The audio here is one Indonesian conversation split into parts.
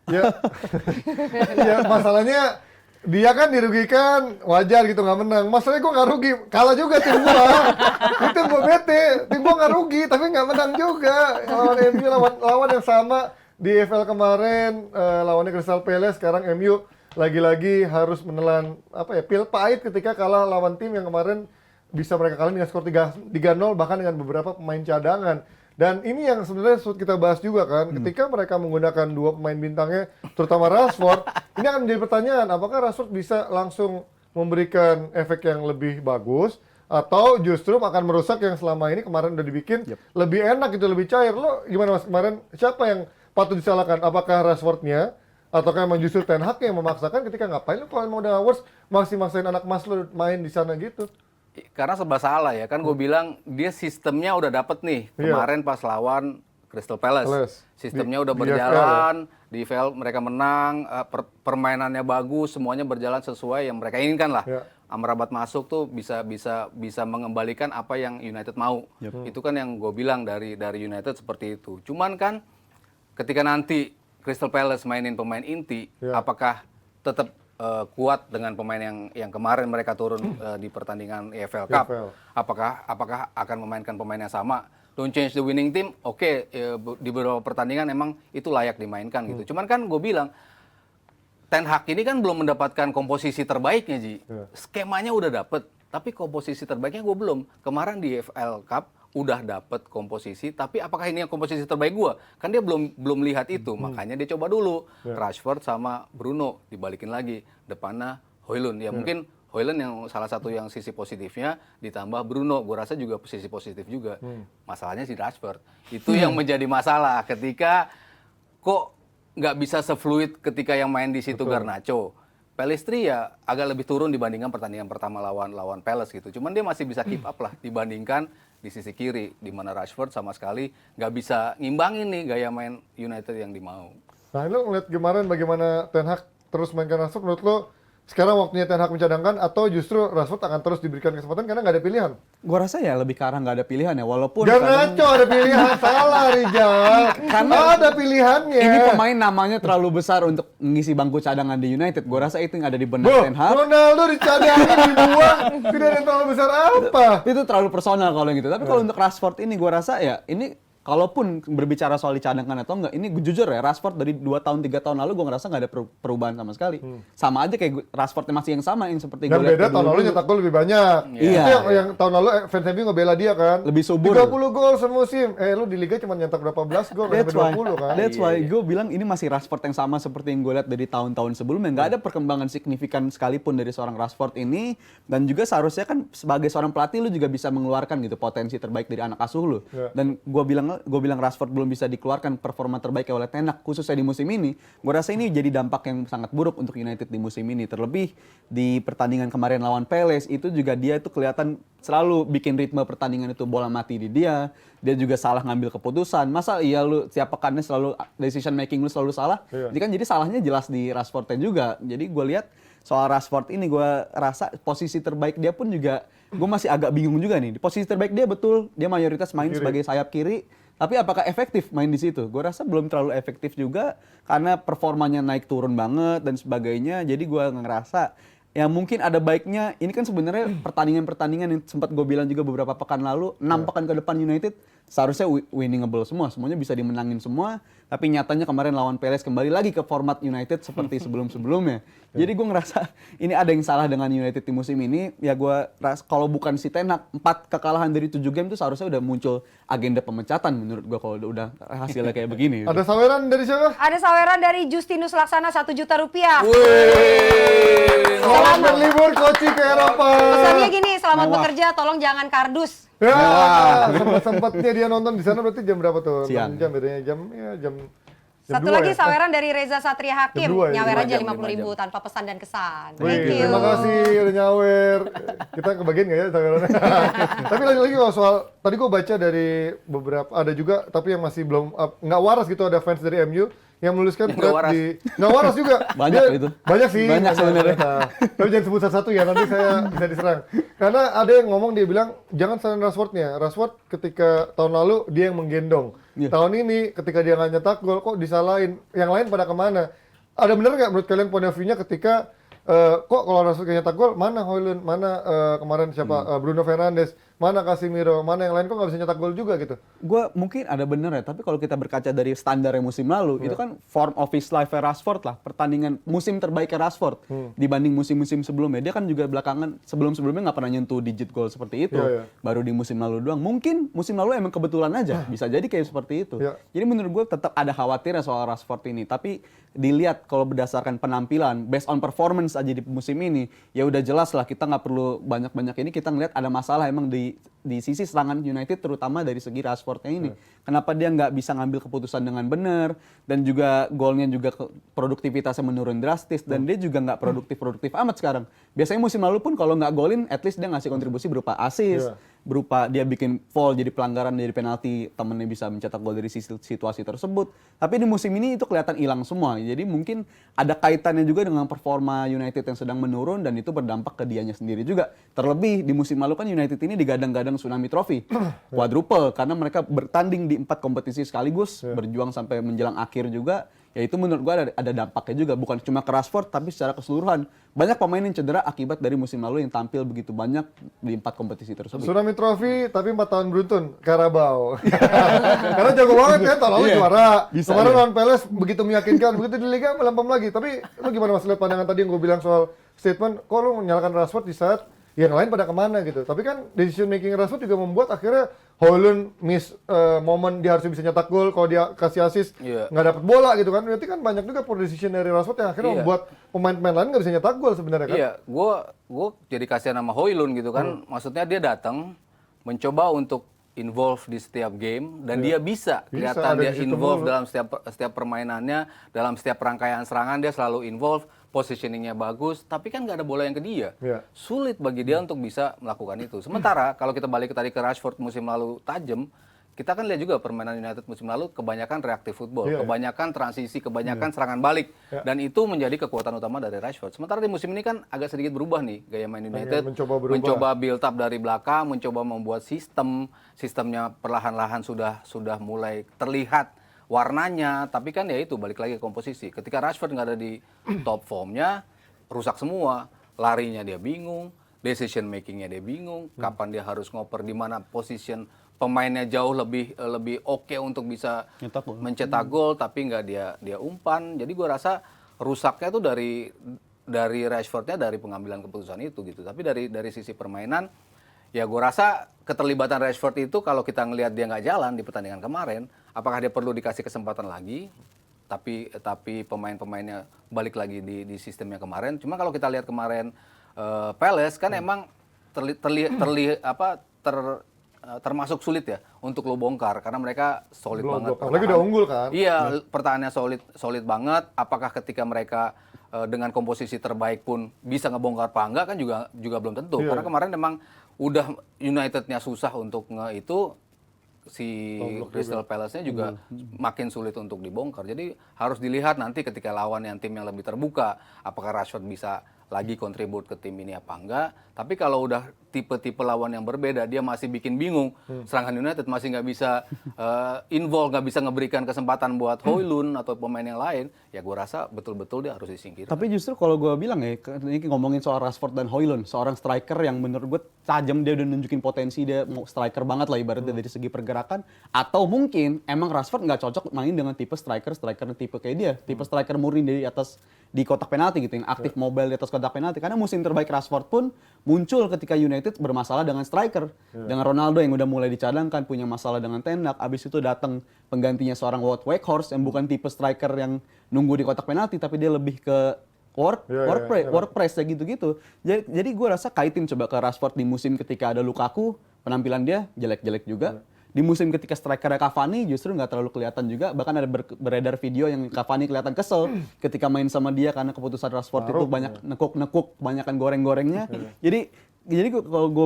Ya, ya masalahnya dia kan dirugikan, wajar gitu nggak menang. Masalahnya gue nggak rugi, kalah juga tim gue. Itu yang gue bete, tim gue nggak rugi tapi nggak menang juga. Lawan MU lawan yang sama di EFL kemarin, lawannya Crystal Palace. Sekarang MU lagi-lagi harus menelan apa ya, pil pahit ketika kalah lawan tim yang kemarin bisa mereka kalah dengan skor 3-0 bahkan dengan beberapa pemain cadangan. Dan ini yang sebenarnya kita bahas juga kan, ketika mereka menggunakan dua pemain bintangnya, terutama Rashford, ini akan menjadi pertanyaan, apakah Rashford bisa langsung memberikan efek yang lebih bagus, atau justru akan merusak yang selama ini kemarin udah dibikin lebih enak gitu, lebih cair. Lo gimana Mas, kemarin siapa yang patut disalahkan? Apakah Rashford-nya, ataukah emang justru Ten Hag yang memaksakan ketika ngapain lo kalau mau udah worse, maksain anak mas lo main di sana gitu? Karena serba salah ya, kan gue bilang dia sistemnya udah dapet nih kemarin pas lawan Crystal Palace. Sistemnya udah berjalan, di EFL mereka menang, permainannya bagus, semuanya berjalan sesuai yang mereka inginkan lah. Amrabat masuk tuh bisa mengembalikan apa yang United mau. Itu kan yang gue bilang dari United seperti itu. Cuman kan ketika nanti Crystal Palace mainin pemain inti, apakah tetap kuat dengan pemain yang kemarin mereka turun di pertandingan EFL Cup? Apakah akan memainkan pemain yang sama? Don't change the winning team. Oke, di beberapa pertandingan emang itu layak dimainkan gitu. Cuman kan gue bilang Ten Hag ini kan belum mendapatkan komposisi terbaiknya, Ji. Skemanya udah dapet, tapi komposisi terbaiknya gue belum. Kemarin di EFL Cup udah dapet komposisi, tapi apakah ini yang komposisi terbaik gue? Kan dia belum lihat itu, makanya dia coba dulu Rashford sama Bruno, dibalikin lagi depannya Højlund. Ya mungkin Højlund yang salah satu yang sisi positifnya, ditambah Bruno, gue rasa juga sisi positif juga. Masalahnya si Rashford itu yang menjadi masalah ketika kok nggak bisa sefluid ketika yang main di situ Garnacho. Pellistri ya agak lebih turun dibandingkan pertandingan pertama lawan Palace gitu. Cuman dia masih bisa keep up lah dibandingkan di sisi kiri, di mana Rashford sama sekali nggak bisa ngimbangin nih gaya main United yang dimau. Nah, lo ngeliat kemarin bagaimana Ten Hag terus mainkan Rashford, menurut lo sekarang waktunya Ten Hag mencadangkan atau justru Rashford akan terus diberikan kesempatan karena nggak ada pilihan? Gua rasa ya lebih ke arah nggak ada pilihan ya, walaupun Garnacho ada pilihan, salah Rijal. Karena ada pilihannya. ini pemain namanya terlalu besar untuk mengisi bangku cadangan di United. Gua rasa itu yang ada di benak Ten Hag. Ronaldo dicadangin dibuang, tidak ada yang terlalu besar apa? Itu terlalu personal kalau yang gitu. Tapi kalau untuk Rashford ini gua rasa ya ini kalaupun berbicara soal dicadangkan atau enggak, ini jujur ya, Rashford dari 2 tahun 3 tahun lalu gue ngerasa nggak ada perubahan sama sekali. Sama aja kayak Rashfordnya masih yang sama, yang seperti gue lihat. Dan beda tahun lalu nyetak gol lebih banyak. Iya. Itu yang tahun lalu fans MU ngebela dia kan. Lebih subur. 30 gol semusim. Lu di Liga cuma nyetak berapa belas gol, sampai 20 kan. That's why gue bilang ini masih Rashford yang sama seperti yang gue lihat dari tahun-tahun sebelumnya. Nggak ada perkembangan signifikan sekalipun dari seorang Rashford ini. Dan juga seharusnya kan sebagai seorang pelatih lu juga bisa mengeluarkan gitu potensi terbaik dari anak asuh lu. Dan gue bilang Rashford belum bisa dikeluarkan performa terbaiknya oleh Ten Hag khususnya di musim ini. Gue rasa ini jadi dampak yang sangat buruk untuk United di musim ini. Terlebih di pertandingan kemarin lawan Palace itu juga dia itu kelihatan selalu bikin ritme pertandingan itu bola mati di dia. Dia juga salah ngambil keputusan. Masa iya lu tiap pekannya selalu decision making lu selalu salah? Ini kan jadi salahnya jelas di Rashfordnya juga. Jadi gue lihat soal Rashford ini gue rasa posisi terbaik dia pun juga gue masih agak bingung juga nih. Di posisi terbaik dia betul dia mayoritas main sebagai sayap kiri. Tapi apakah efektif main di situ? Gue rasa belum terlalu efektif juga karena performanya naik turun banget dan sebagainya. Jadi gue ngerasa ya mungkin ada baiknya. Ini kan sebenarnya pertandingan-pertandingan yang sempat gue bilang juga beberapa pekan lalu, 6 pekan ke depan United seharusnya winnable semua. Semuanya bisa dimenangin semua. Tapi nyatanya kemarin lawan Palace kembali lagi ke format United seperti sebelum-sebelumnya. Jadi gue ngerasa ini ada yang salah dengan United di musim ini. Ya gue rasa kalau bukan si Ten Hag, 4 kekalahan dari 7 game itu seharusnya udah muncul agenda pemecatan menurut gue kalau udah hasilnya kayak begini. Ada saweran dari siapa? Ada saweran dari Justinus Laksana 1 juta rupiah. Selamat berlibur Koci ke Eropa. Pesannya gini, selamat bekerja, tolong jangan kardus. Ya, sempatnya dia nonton di sana berarti jam berapa tuh? Siang. 6 jam bedanya jam Satu 2 lagi ya? saweran dari Reza Satria Hakim, Jam 2 ya? nyawer 5 aja jam, 50.000 5 tanpa pesan dan kesan. Wih, Thank you. terima kasih udah nyawer. Kita kebagian nggak ya sawerannya? Tapi lagi-lagi kalau soal, tadi gue baca dari beberapa, ada juga tapi yang masih belum, nggak waras gitu, ada fans dari MU yang menuliskan Yang nggak waras. nggak waras juga. Banyak itu. Banyak sih. Banyak sebenarnya. Tapi jangan sebut satu-satu ya, nanti saya bisa diserang. Karena ada yang ngomong, dia bilang jangan salahin Rashford-nya. Rashford ketika tahun lalu dia yang menggendong. Iya. Tahun ini ketika dia nggak nyetak gol kok disalahin, yang lain pada kemana? Ada bener nggak menurut kalian point of view-nya ketika kok kalau Rashford nyetak gol, mana Højlund, mana kemarin siapa Bruno Fernandes, mana Casemiro, mana yang lain kok nggak bisa nyetak gol juga gitu? Gue mungkin ada bener ya, tapi kalau kita berkaca dari standarnya musim lalu, itu kan form of his life Rashford lah, pertandingan musim terbaiknya Rashford dibanding musim-musim sebelumnya. Dia kan juga belakangan sebelum-sebelumnya nggak pernah nyentuh digit gol seperti itu, baru di musim lalu doang. Mungkin musim lalu emang kebetulan aja, bisa jadi kayak seperti itu. Jadi menurut gue tetap ada khawatirnya soal Rashford ini, tapi dilihat kalau berdasarkan penampilan, based on performance aja di musim ini, ya udah jelas lah kita nggak perlu banyak-banyak ini, kita ngeliat ada masalah emang di sisi serangan United terutama dari segi Rashford-nya ini. Kenapa dia nggak bisa ngambil keputusan dengan benar dan juga golnya juga produktivitasnya menurun drastis dan dia juga nggak produktif amat sekarang. Biasanya musim lalu pun kalau nggak golin, at least dia ngasih kontribusi berupa assist, berupa dia bikin foul jadi pelanggaran jadi penalti, temennya bisa mencetak gol dari situasi tersebut. Tapi di musim ini itu kelihatan hilang semua. Jadi mungkin ada kaitannya juga dengan performa United yang sedang menurun dan itu berdampak ke dianya sendiri juga. Terlebih di musim lalu kan United ini digadang-gadang Tsunami Trophy, quadruple karena mereka bertanding di 4 kompetisi sekaligus, berjuang sampai menjelang akhir juga. Ya itu menurut gua ada dampaknya juga, bukan cuma ke Rashford tapi secara keseluruhan. Banyak pemain yang cedera akibat dari musim lalu yang tampil begitu banyak di 4 kompetisi tersebut. Tsunami Trophy tapi 4 tahun beruntun, Carabao. Karena jago banget kan, tahun lalu juara. Kemarin lawan Palace begitu meyakinkan, begitu di Liga melempem lagi. Tapi lu gimana Mas lihat pandangan tadi yang gue bilang soal statement, kok lu menyalahkan Rashford di saat yang lain pada kemana gitu. Tapi kan decision making Rashford juga membuat akhirnya Højlund miss momen dia harus bisa nyetak gol, kalau dia kasih assist nggak dapat bola gitu kan. Berarti kan banyak juga poor decision dari Rashford yang akhirnya membuat pemain-pemain lain nggak bisa nyetak gol sebenarnya kan. Iya, gue jadi kasihan sama Højlund gitu kan. Maksudnya dia datang mencoba untuk involve di setiap game dan dia bisa kelihatan dia involve dalam setiap permainannya, dalam setiap rangkaian serangan dia selalu involve. Positioningnya bagus, tapi kan nggak ada bola yang ke dia. Sulit bagi dia untuk bisa melakukan itu. Sementara kalau kita balik tadi ke Rashford musim lalu tajam, kita kan lihat juga permainan United musim lalu kebanyakan reaktif football, kebanyakan transisi, kebanyakan serangan balik, dan itu menjadi kekuatan utama dari Rashford. Sementara di musim ini kan agak sedikit berubah nih gaya main United, mencoba build up dari belakang, mencoba membuat sistemnya perlahan-lahan sudah mulai terlihat warnanya, tapi kan ya itu balik lagi ke komposisi. Ketika Rashford nggak ada di top formnya, rusak semua. Larinya dia bingung, decision makingnya dia bingung, kapan dia harus ngoper, di mana position pemainnya jauh lebih oke untuk bisa mencetak gol, tapi nggak dia umpan. Jadi gue rasa rusaknya tuh dari Rashfordnya dari pengambilan keputusan itu gitu. Tapi dari sisi permainan, ya gue rasa keterlibatan Rashford itu kalau kita ngelihat dia nggak jalan di pertandingan kemarin, apakah dia perlu dikasih kesempatan lagi? Tapi pemain-pemainnya balik lagi di sistemnya kemarin. Cuma kalau kita lihat kemarin Palace kan emang termasuk sulit ya untuk lo bongkar karena mereka solid banget. Apalagi udah unggul kan? Iya, pertahanannya solid banget. Apakah ketika mereka dengan komposisi terbaik pun bisa ngebongkar apa enggak kan juga belum tentu. Karena kemarin memang udah United-nya susah untuk itu, si Crystal Palace-nya juga makin sulit untuk dibongkar. Jadi harus dilihat nanti ketika lawan yang tim yang lebih terbuka, apakah Rashford bisa lagi kontribut ke tim ini apa enggak. Tapi kalau udah tipe-tipe lawan yang berbeda, dia masih bikin bingung. Serangan United masih nggak bisa involve, nggak bisa ngeberikan kesempatan buat Højlund atau pemain yang lain, ya gue rasa betul-betul dia harus disingkirkan. Tapi justru kalau gue bilang ya, ini ngomongin soal Rashford dan Højlund, seorang striker yang menurut gue tajam, dia udah nunjukin potensi, dia mau striker banget lah ibaratnya dari segi pergerakan. Atau mungkin emang Rashford nggak cocok main dengan tipe striker tipe kayak dia, tipe striker murni dari atas di kotak penalti gitu, yang aktif mobile di atas kotak penalti. Karena musim terbaik Rashford pun muncul ketika United bermasalah dengan striker. Dengan Ronaldo yang udah mulai dicadangkan, punya masalah dengan Ten Hag, abis itu datang penggantinya seorang Wout Weghorst yang bukan tipe striker yang nunggu di kotak penalti, tapi dia lebih ke work press ya gitu-gitu. Jadi gue rasa kaitin coba ke Rashford di musim ketika ada Lukaku, penampilan dia jelek-jelek juga. Di musim ketika strikernya Cavani justru nggak terlalu kelihatan juga. Bahkan ada beredar video yang Cavani kelihatan kesel ketika main sama dia karena keputusan Rashford itu banyak nekuk-nekuk, kebanyakan goreng-gorengnya. Jadi jadi kalau gue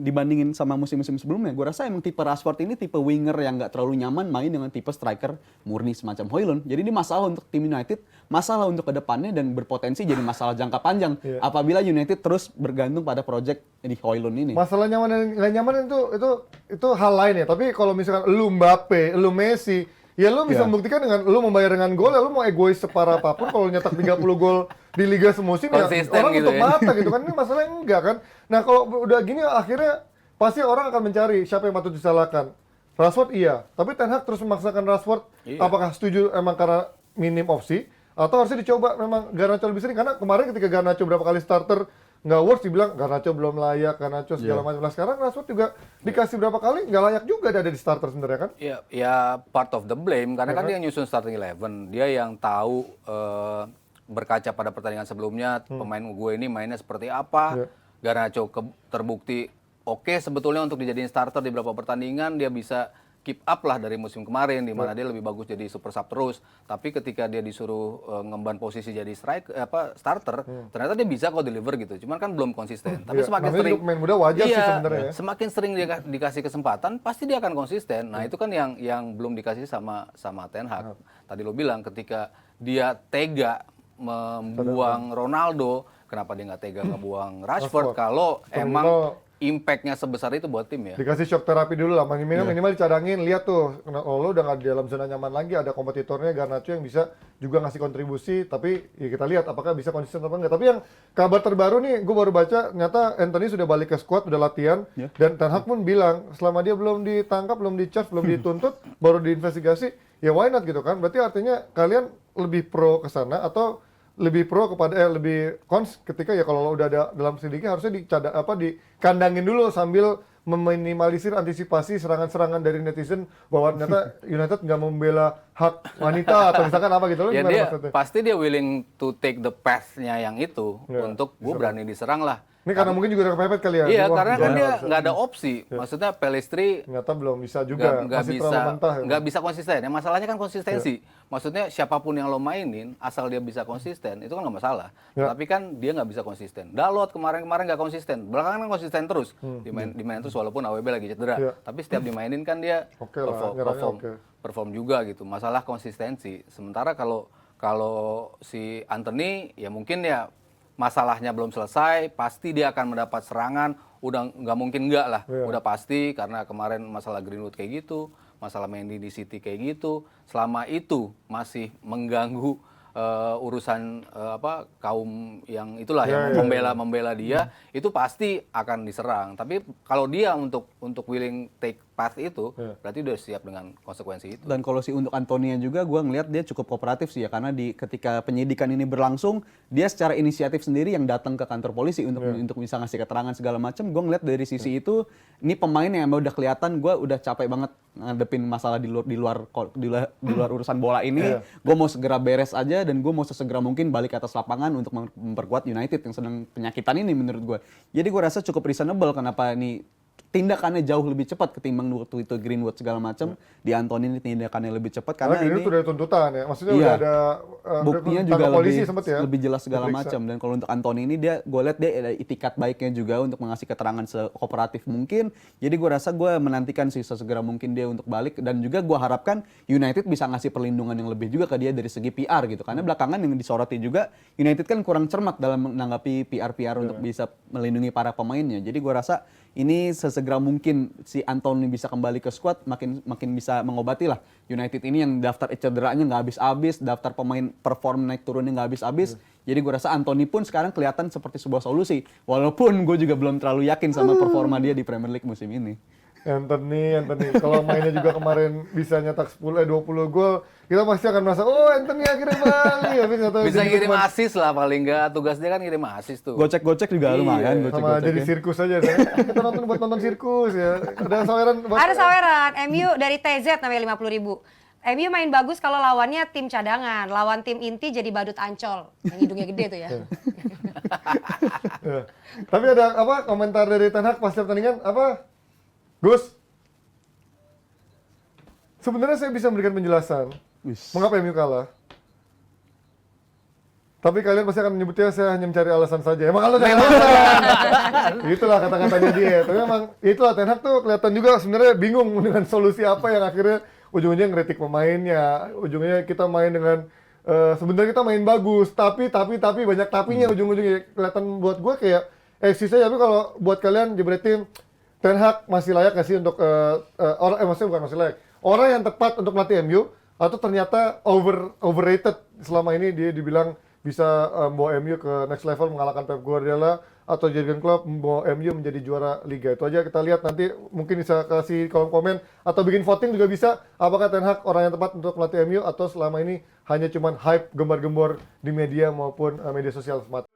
dibandingin sama musim-musim sebelumnya, gue rasa emang tipe Rashford ini tipe winger yang nggak terlalu nyaman main dengan tipe striker murni semacam Højlund. Jadi ini masalah untuk tim United, masalah untuk kedepannya dan berpotensi jadi masalah jangka panjang apabila United terus bergantung pada project di Højlund ini. Masalah nyaman dan nggak nyaman itu hal lain ya. Tapi kalau misalkan lu Mbappe, lu Messi, ya lu bisa membuktikan dengan lu membayar dengan gol, ya lu mau egois separah apapun kalau nyetak 30 gol di liga semusim ya Konsisten orang gitu tutup ya. mata gitu kan. Ini masalahnya enggak kan. Nah, kalau udah gini akhirnya pasti orang akan mencari siapa yang patut disalahkan. Rashford iya, tapi Ten Hag terus memaksakan Rashford. Apakah setuju emang karena minim opsi atau harusnya dicoba memang Garnacho lebih sering, karena kemarin ketika Garnacho berapa kali starter nggak works dibilang Garnacho belum layak, Garnacho segala macam. Nah, sekarang Rashford juga dikasih berapa kali nggak layak juga ada di starter sebenarnya kan. Ya part of the blame karena kan dia nyusun starting 11, dia yang tahu berkaca pada pertandingan sebelumnya pemain gue ini mainnya seperti apa. Garnacho terbukti oke sebetulnya untuk dijadiin starter di beberapa pertandingan, dia bisa keep up lah dari musim kemarin di mana dia lebih bagus jadi super sub terus. Tapi ketika dia disuruh ngemban posisi jadi starter, ternyata dia bisa kok deliver gitu. Cuman kan belum konsisten. Tapi semakin sering main muda wajar sih sebenarnya ya. semakin sering dia dikasih kesempatan, pasti dia akan konsisten. Nah, itu kan yang belum dikasih sama Ten Hag. Tadi lo bilang ketika dia tega membuang Ronaldo, kenapa dia nggak tega ngebuang Rashford kalau emang impact-nya sebesar itu buat tim ya. Dikasih shock terapi dulu lah, minimal dicadangin, lihat tuh, lo udah nggak di dalam zona nyaman lagi, ada kompetitornya Garnacho yang bisa juga ngasih kontribusi, tapi ya kita lihat apakah bisa konsisten atau enggak. Tapi yang kabar terbaru nih, gue baru baca, ternyata Anthony sudah balik ke squad, udah latihan, dan Ten Hag pun bilang, selama dia belum ditangkap, belum di-charge, belum dituntut, baru diinvestigasi, ya why not gitu kan. Berarti artinya kalian lebih pro ke sana atau lebih pro kepada lebih cons ketika ya kalau udah ada dalam sedikit harusnya dikandangin dulu sambil meminimalisir antisipasi serangan-serangan dari netizen bahwa ternyata United nggak membela hak wanita atau misalkan apa gitu loh. Ya Gimana dia maksudnya? pasti dia willing to take the path-nya yang itu untuk gue berani diserang lah. Ini karena mungkin juga udah kepepet kali ya. Iya, Wah, karena kan dia bisa. nggak ada opsi. Maksudnya Pellistri Ternyata belum bisa juga, nggak masih bisa terlalu mentah. Ya. nggak bisa konsisten. Ya masalahnya kan konsistensi. Maksudnya siapapun yang lo mainin asal dia bisa konsisten itu kan nggak masalah. Tapi kan dia nggak bisa konsisten. Dalot kemarin nggak konsisten. Belakangan kan konsisten terus. Dimainin terus walaupun AWB lagi cedera. Tapi setiap dimainin kan dia perform juga gitu. Masalah konsistensi. Sementara kalau si Anthony ya mungkin ya masalahnya belum selesai, pasti dia akan mendapat serangan, udah nggak mungkin nggak lah, udah pasti karena kemarin masalah Greenwood kayak gitu, masalah Mendy di City kayak gitu, selama itu masih mengganggu urusan kaum yang itulah yang membela dia, itu pasti akan diserang. Tapi kalau dia untuk willing take path itu, berarti udah siap dengan konsekuensi itu. Dan kalau untuk Antonia juga, gue ngelihat dia cukup kooperatif sih ya, karena ketika penyidikan ini berlangsung, dia secara inisiatif sendiri yang datang ke kantor polisi untuk bisa ngasih keterangan segala macam. Gue ngelihat dari sisi itu, ini pemain yang udah kelihatan, gue udah capek banget ngadepin masalah di luar urusan bola ini. Gue mau segera beres aja dan gue mau sesegera mungkin balik ke atas lapangan untuk memperkuat United yang sedang penyakitan ini menurut gue. Jadi gue rasa cukup reasonable kenapa ini tindakannya jauh lebih cepat ketimbang waktu itu Greenwood segala macam. Di Anthony ini tindakannya lebih cepat karena Greenwood ini udah ada tuntutan ya, maksudnya udah ada buktinya juga lebih jelas segala diperiksa. macam. Dan kalau untuk Anthony ini gue lihat dia ada itikat baiknya juga untuk mengasih keterangan sekooperatif mungkin. Jadi gue rasa gue menantikan sih sesegera mungkin dia untuk balik, dan juga gue harapkan United bisa ngasih perlindungan yang lebih juga ke dia dari segi PR gitu. Karena belakangan yang disoroti juga United kan kurang cermat dalam menanggapi PR untuk bisa melindungi para pemainnya. Jadi gue rasa ini sesegera mungkin si Anthony bisa kembali ke squad, makin bisa mengobati lah United ini yang daftar cederanya nggak habis-habis, daftar pemain perform naik turunnya nggak habis-habis. Jadi gue rasa Anthony pun sekarang kelihatan seperti sebuah solusi, walaupun gue juga belum terlalu yakin sama performa dia di Premier League musim ini. Anthony, kalau mainnya juga kemarin bisa nyetak 20 gol, kita pasti akan merasa, oh Anthony akhirnya balik. Bisa ngirim assist lah paling nggak, tugas dia kan ngirim assist tuh. Gocek-gocek juga lumayan. Sama jadi sirkus aja, kita nonton buat nonton sirkus ya. Ada saweran. Ada saweran, MU dari TZ namanya 50.000. MU main bagus kalau lawannya tim cadangan, lawan tim inti jadi badut Ancol, yang hidungnya gede tuh ya. Tapi ada komentar dari Ten Hag pas pertandingan Gus, sebenarnya saya bisa memberikan penjelasan mengapa MU kalah. Tapi kalian pasti akan menyebutnya saya hanya mencari alasan saja. Emang kalau cari alasan. Itulah kata-katanya dia. Tapi emang itulah Ten Hag tuh kelihatan juga sebenarnya bingung dengan solusi apa yang akhirnya ujung-ujungnya ngeritik pemainnya. Ujungnya kita main dengan sebenarnya kita main bagus, tapi banyak tapinya ujung-ujungnya kelihatan buat gue kayak eksisnya. Tapi kalau buat kalian jebretin Ten Hag masih layak nggak sih untuk maksudnya bukan masih layak. Orang yang tepat untuk melatih MU atau ternyata overrated selama ini dia dibilang bisa membawa MU ke next level, mengalahkan Pep Guardiola atau Jurgen Klopp, membawa MU menjadi juara Liga. Itu aja kita lihat nanti, mungkin bisa kasih kolom komen atau bikin voting juga bisa, apakah Ten Hag orang yang tepat untuk melatih MU atau selama ini hanya cuman hype gembar-gembor di media maupun media sosial semata.